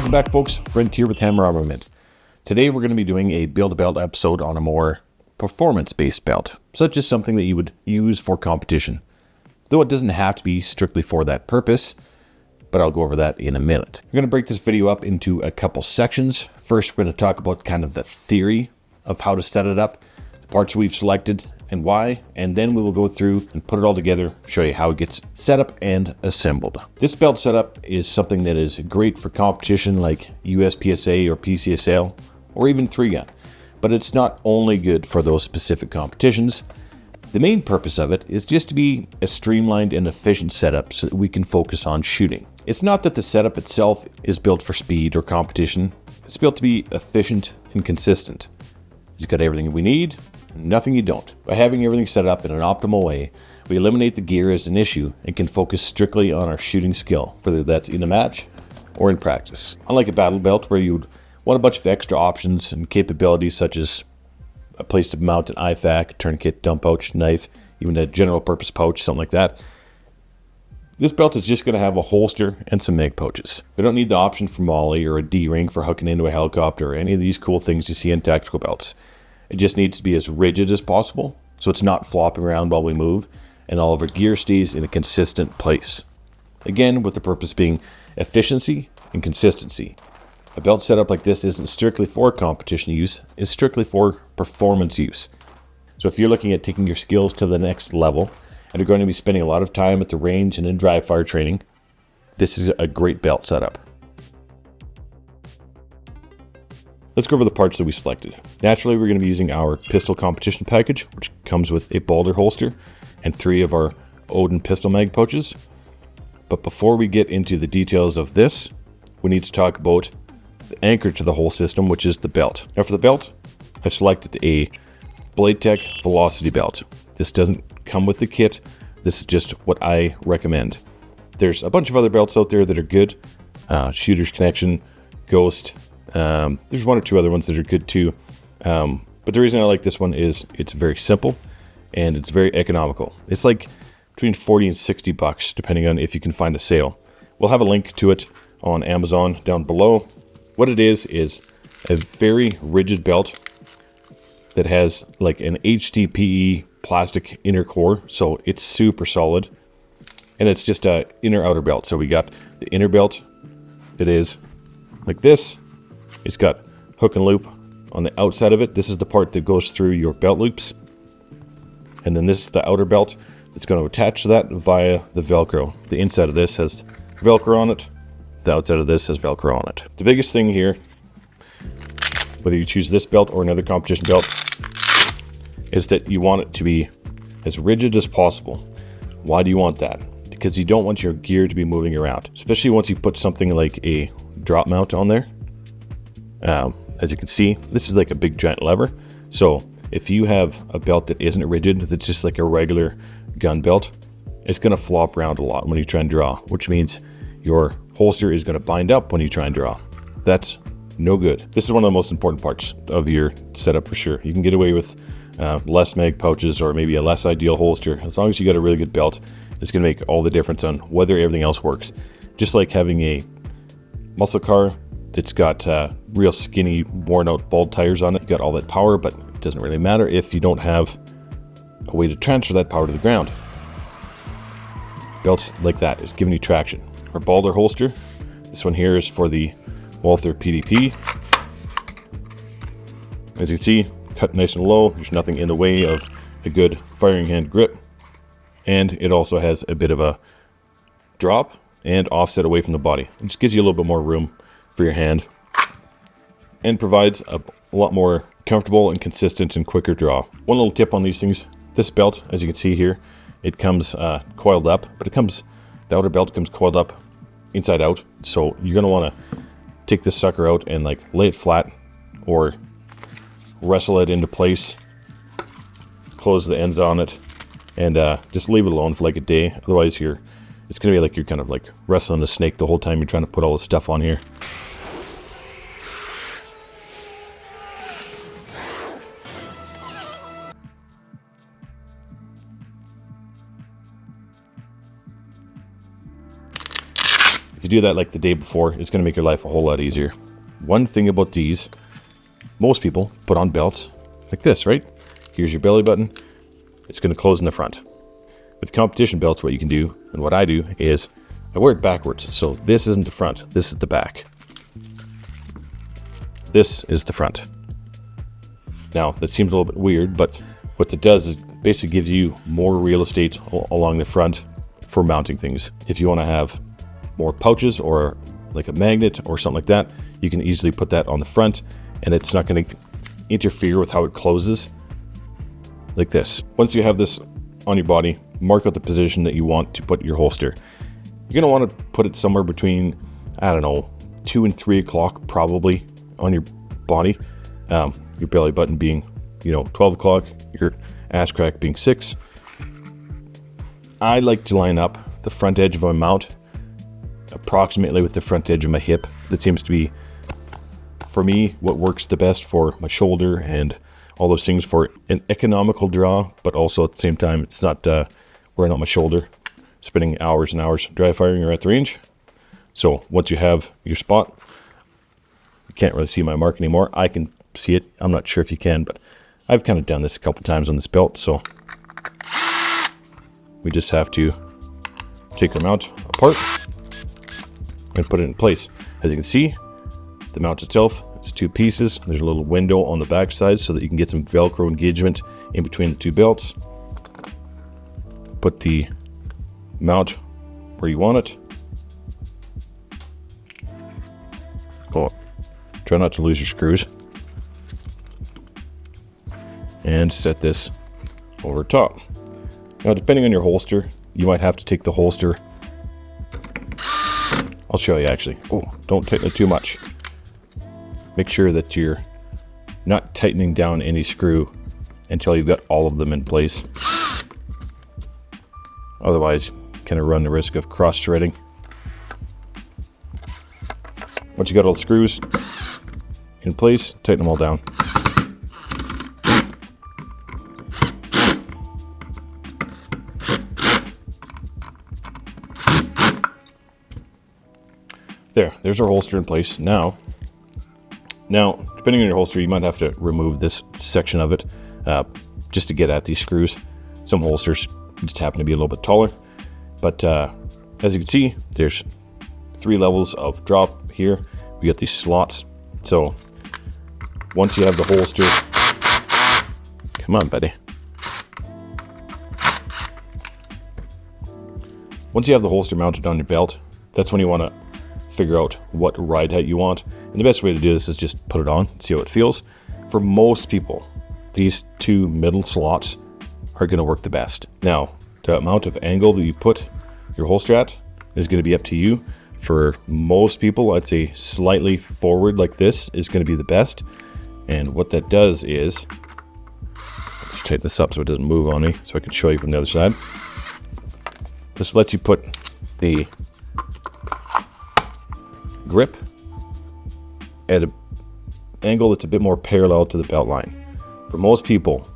Welcome back, folks. Brent here with Hammer Armament. Today we're going to be doing a build-a-belt episode on a more performance-based belt, such as something that you would use for competition. Though it doesn't have to be strictly for that purpose, but I'll go over that in a minute. We're going to break this video up into a couple sections. First, we're going to talk about kind of the theory of how to set it up, the parts we've selected, and why, and then we will go through and put it all together, show you how it gets set up and assembled. This belt setup is something that is great for competition like USPSA or PCSL, or even 3-gun, but it's not only good for those specific competitions. The main purpose of it is just to be a streamlined and efficient setup so that we can focus on shooting. It's not that the setup itself is built for speed or competition, it's built to be efficient and consistent. It's got everything we need, nothing you don't. By having everything set up in an optimal way, we eliminate the gear as an issue and can focus strictly on our shooting skill, whether that's in a match or in practice. Unlike a battle belt where you'd want a bunch of extra options and capabilities such as a place to mount an IFAK, tourniquet, dump pouch, knife, even a general purpose pouch, something like that, this belt is just going to have a holster and some mag pouches. We don't need the option for molly or a D-ring for hooking into a helicopter or any of these cool things you see in tactical belts. It just needs to be as rigid as possible, so it's not flopping around while we move, and all of our gear stays in a consistent place. Again, with the purpose being efficiency and consistency. A belt setup like this isn't strictly for competition use, it's strictly for performance use. So if you're looking at taking your skills to the next level, and are going to be spending a lot of time at the range and in dry fire training, this is a great belt setup. Let's go over the parts that we selected. Naturally, we're going to be using our pistol competition package, which comes with a Boulder holster and 3 of our Odin pistol mag pouches. But before we get into the details of this, we need to talk about the anchor to the whole system, which is the belt. Now for the belt, I've selected a Blade Tech Velocity belt. This doesn't come with the kit. This is just what I recommend. There's a bunch of other belts out there that are good. Shooter's Connection, Ghost. There's 1 or 2 other ones that are good too. But the reason I like this one is it's very simple and it's very economical. It's like between 40 and 60 bucks, depending on if you can find a sale. We'll have a link to it on Amazon down below. What it is a very rigid belt that has like an HDPE plastic inner core, so it's super solid, and it's just a inner outer belt. So we got the inner belt that is like this. It's got hook and loop on the outside of it. This is the part that goes through your belt loops, and then this is the outer belt that's going to attach to that via the Velcro. The inside of this has Velcro on it, the outside of this has Velcro on it. The biggest thing here, whether you choose this belt or another competition belt, is that you want it to be as rigid as possible. Why do you want that? Because you don't want your gear to be moving around, especially once you put something like a drop mount on there. As you can see, this is like a big giant lever. So if you have a belt that isn't rigid, that's just like a regular gun belt, it's going to flop around a lot when you try and draw, which means your holster is going to bind up when you try and draw. That's no good. This is one of the most important parts of your setup for sure. You can get away with less mag pouches or maybe a less ideal holster. As long as you got a really good belt, it's going to make all the difference on whether everything else works. Just like having a muscle car that's got real skinny, worn out bald tires on it. You got all that power, but it doesn't really matter if you don't have a way to transfer that power to the ground. Belts like that is giving you traction. Our Boulder holster, this one here is for the Walther PDP. As you can see, cut nice and low. There's nothing in the way of a good firing hand grip. And it also has a bit of a drop and offset away from the body. It just gives you a little bit more room for your hand and provides a lot more comfortable and consistent and quicker draw. One little tip on these things, this belt, as you can see here, it comes coiled up, but the outer belt comes coiled up inside out. So you're going to want to take this sucker out and like lay it flat or wrestle it into place, close the ends on it, and just leave it alone for like a day. Otherwise it's going to be like you're kind of like wrestling a snake the whole time you're trying to put all this stuff on here. If you do that like the day before, it's going to make your life a whole lot easier. One thing about these, most people put on belts like this, right? Here's your belly button. It's going to close in the front. With competition belts, what you can do, and what I do, is I wear it backwards. So this isn't the front, this is the back. This is the front. Now, that seems a little bit weird, but what that does is basically gives you more real estate along the front for mounting things. If you want to have more pouches or like a magnet or something like that, you can easily put that on the front and it's not going to interfere with how it closes like this. Once you have this on your body, mark out the position that you want to put your holster. You're going to want to put it somewhere between, I don't know, 2 and 3 o'clock probably on your body. Your belly button being, 12 o'clock, your ass crack being 6. I like to line up the front edge of my mount approximately with the front edge of my hip. That seems to be, for me, what works the best for my shoulder and all those things for an economical draw, but also at the same time, it's not wearing out my shoulder, spending hours and hours dry firing or at the range. So once you have your spot, you can't really see my mark anymore. I can see it. I'm not sure if you can, but I've kind of done this a couple times on this belt. So we just have to take our mount apart and put it in place. As you can see, the mount itself is 2 pieces. There's a little window on the back side so that you can get some Velcro engagement in between the 2 belts. Put the mount where you want it. Oh, try not to lose your screws. And set this over top. Now, depending on your holster, you might have to take the holster. I'll show you actually. Oh, don't tighten it too much. Make sure that you're not tightening down any screw until you've got all of them in place. Otherwise, kind of run the risk of cross-threading. Once you got all the screws in place, tighten them all down. There's our holster in place. Now, depending on your holster, you might have to remove this section of it just to get at these screws. Some holsters just happen to be a little bit taller. But as you can see, there's 3 levels of drop here. We got these slots. So once you have the holster, come on, buddy. Once you have the holster mounted on your belt, that's when you want to figure out what ride height you want. And the best way to do this is just put it on, see how it feels. For most people, these 2 middle slots are going to work the best. Now, the amount of angle that you put your holster at is going to be up to you. For most people, I'd say slightly forward like this is going to be the best. And what that does is, let's tighten this up so it doesn't move on me, so I can show you from the other side. This lets you put the grip at an angle that's a bit more parallel to the belt line. For most people,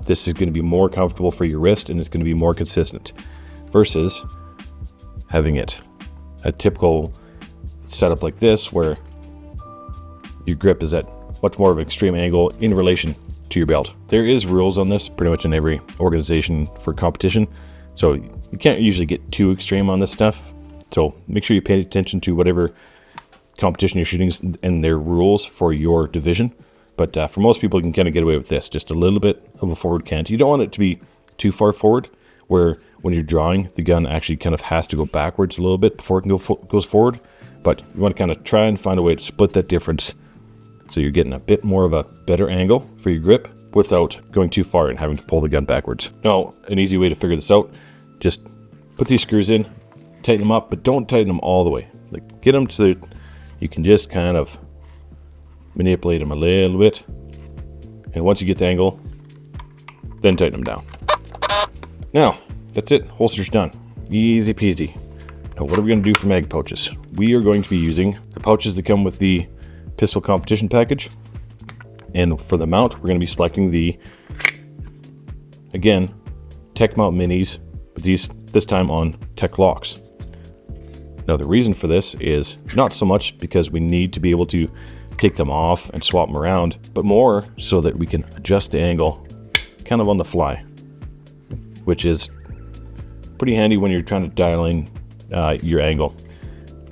this is going to be more comfortable for your wrist and it's going to be more consistent versus having it a typical setup like this where your grip is at much more of an extreme angle in relation to your belt. There is rules on this pretty much in every organization for competition, so you can't usually get too extreme on this stuff. So make sure you pay attention to whatever competition you're shooting and their rules for your division. But for most people, you can kind of get away with this, just a little bit of a forward cant. You don't want it to be too far forward, where when you're drawing, the gun actually kind of has to go backwards a little bit before it can goes forward. But you want to kind of try and find a way to split that difference so you're getting a bit more of a better angle for your grip without going too far and having to pull the gun backwards. Now, an easy way to figure this out, just put these screws in, tighten them up, but don't tighten them all the way. Like, get them so that you can just kind of manipulate them a little bit. And once you get the angle, then tighten them down. Now, that's it. Holster's done. Easy peasy. Now, what are we going to do for mag pouches? We are going to be using the pouches that come with the pistol competition package. And for the mount, we're going to be selecting the, again, Tech Mount Minis, but this time on Tech locks. Now the reason for this is not so much because we need to be able to take them off and swap them around, but more so that we can adjust the angle kind of on the fly, which is pretty handy when you're trying to dial in your angle.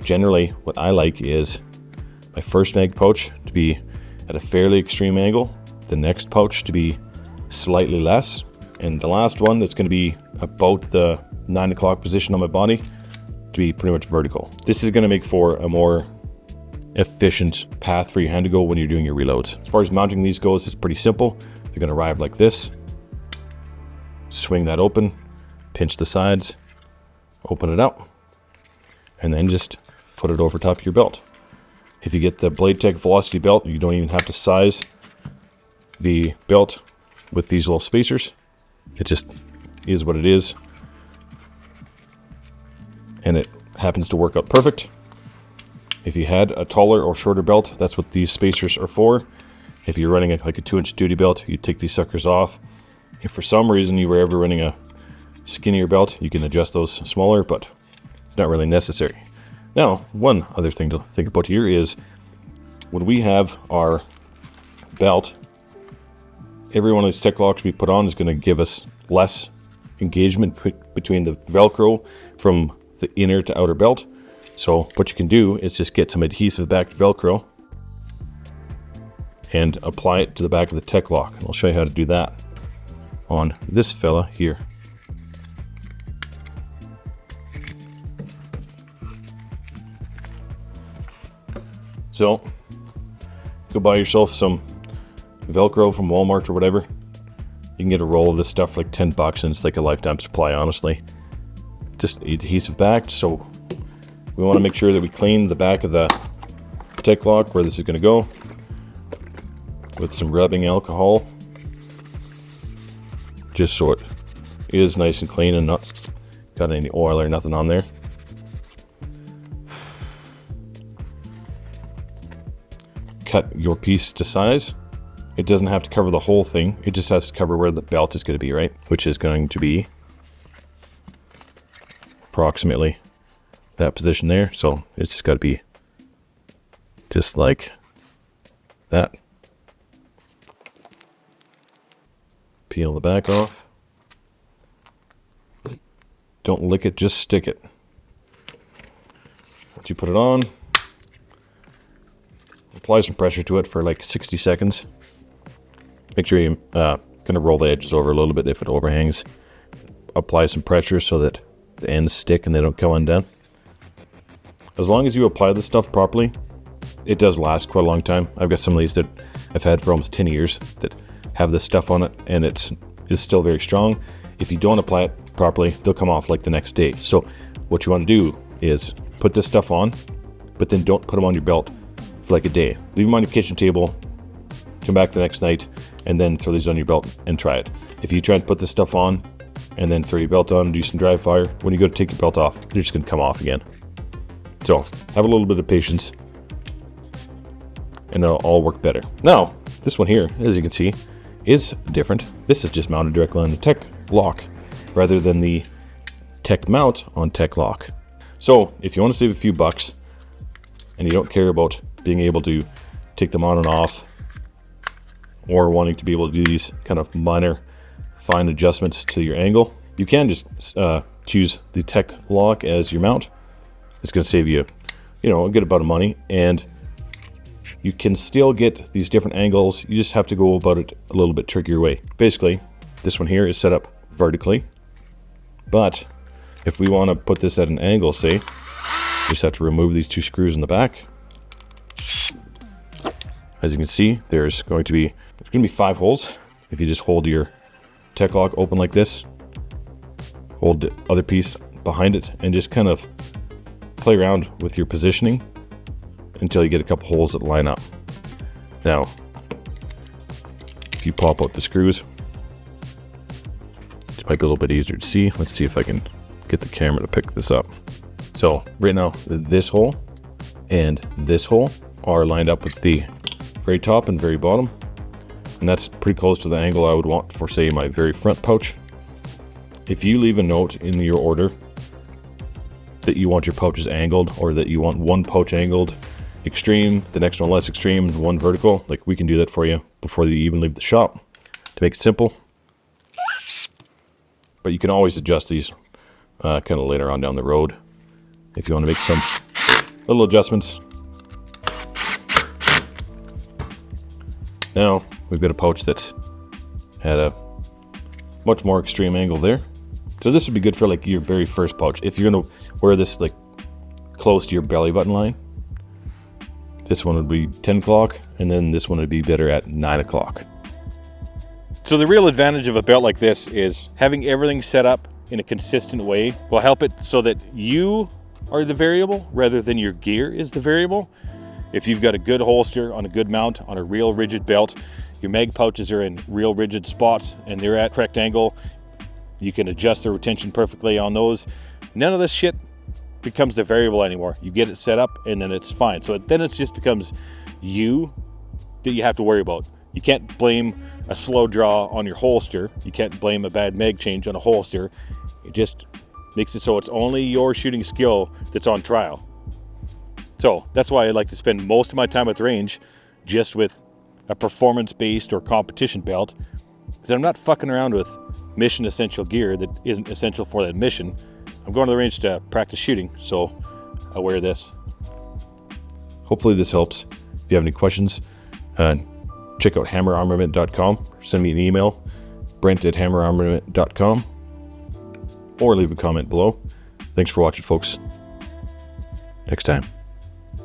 Generally, what I like is my first mag pouch to be at a fairly extreme angle, the next pouch to be slightly less, and the last one that's going to be about the 9 o'clock position on my body to be pretty much vertical. This is going to make for a more efficient path for your hand to go when you're doing your reloads. As far as mounting these goes, it's pretty simple. You're going to arrive like this, swing that open, pinch the sides, open it up, and then just put it over top of your belt. If you get the Blade Tech Velocity belt, you don't even have to size the belt with these little spacers. It just is what it is, and it happens to work out perfect. If you had a taller or shorter belt, that's what these spacers are for. If you're running like a 2-inch duty belt, you take these suckers off. If for some reason you were ever running a skinnier belt, you can adjust those smaller, but it's not really necessary. Now, one other thing to think about here is when we have our belt, every one of these tech locks we put on is going to give us less engagement between the Velcro from the inner to outer belt. So what you can do is just get some adhesive backed Velcro and apply it to the back of the tech lock. And I'll show you how to do that on this fella here. So go buy yourself some Velcro from Walmart or whatever. You can get a roll of this stuff for like 10 bucks and it's like a lifetime supply, honestly. Just adhesive backed, so we want to make sure that we clean the back of the tech lock where this is going to go with some rubbing alcohol, just so it is nice and clean and not got any oil or nothing on there. Cut your piece to size. It doesn't have to cover the whole thing, it just has to cover where the belt is going to be, right? Which is going to be approximately that position there. So it's just got to be just like that. Peel the back off. Don't lick it, just stick it. Once you put it on, apply some pressure to it for like 60 seconds. Make sure you kind of roll the edges over a little bit if it overhangs. Apply some pressure so that the ends stick and they don't come undone. As long as you apply this stuff properly, it does last quite a long time. I've got some of these that I've had for almost 10 years that have this stuff on it, and it is still very strong. If you don't apply it properly, they'll come off like the next day. So what you want to do is put this stuff on, but then don't put them on your belt for like a day. Leave them on your kitchen table, come back the next night, and then throw these on your belt and try it. If you try and put this stuff on and then throw your belt on and do some dry fire, when you go to take your belt off, they're just going to come off again. So have a little bit of patience and it'll all work better. Now, this one here, as you can see, is different. This is just mounted directly on the tech lock rather than the tech mount on tech lock. So if you want to save a few bucks and you don't care about being able to take them on and off, or wanting to be able to do these kind of minor fine adjustments to your angle, you can just choose the tech lock as your mount. It's going to save you, a good amount of money, and you can still get these different angles. You just have to go about it a little bit trickier way. Basically, this one here is set up vertically, but if we want to put this at an angle, say, you just have to remove these two screws in the back. As you can see, there's going to be 5 holes. If you just hold your tech lock open like this, hold the other piece behind it, and just kind of play around with your positioning until you get a couple holes that line up. Now, if you pop out the screws, it might be a little bit easier to see. Let's see if I can get the camera to pick this up. So right now, this hole and this hole are lined up with the very top and very bottom, and that's pretty close to the angle I would want for, say, my very front pouch. If you leave a note in your order that you want your pouches angled, or that you want one pouch angled extreme, the next one less extreme, and one vertical, like we can do that for you before you even leave the shop to make it simple. But you can always adjust these kind of later on down the road if you want to make some little adjustments. Now we've got a pouch that's had a much more extreme angle there. So this would be good for like your very first pouch. If you're gonna wear this like close to your belly button line, this one would be 10 o'clock, and then this one would be better at 9 o'clock. So the real advantage of a belt like this is having everything set up in a consistent way will help it so that you are the variable rather than your gear is the variable. If you've got a good holster on a good mount on a real rigid belt, your mag pouches are in real rigid spots and they're at correct angle, you can adjust the retention perfectly on those. None of this shit becomes the variable anymore. You get it set up and then it's fine. So then it just becomes you that you have to worry about. You can't blame a slow draw on your holster. You can't blame a bad mag change on a holster. It just makes it so it's only your shooting skill that's on trial. So that's why I like to spend most of my time at the range just with a performance-based or competition belt, because I'm not fucking around with mission essential gear that isn't essential for that mission. I'm going to the range to practice shooting, so I wear this. Hopefully this helps. If you have any questions, check out hammerarmament.com, send me an email, brent@hammerarmament.com, or leave a comment below. Thanks for watching, folks. Next time.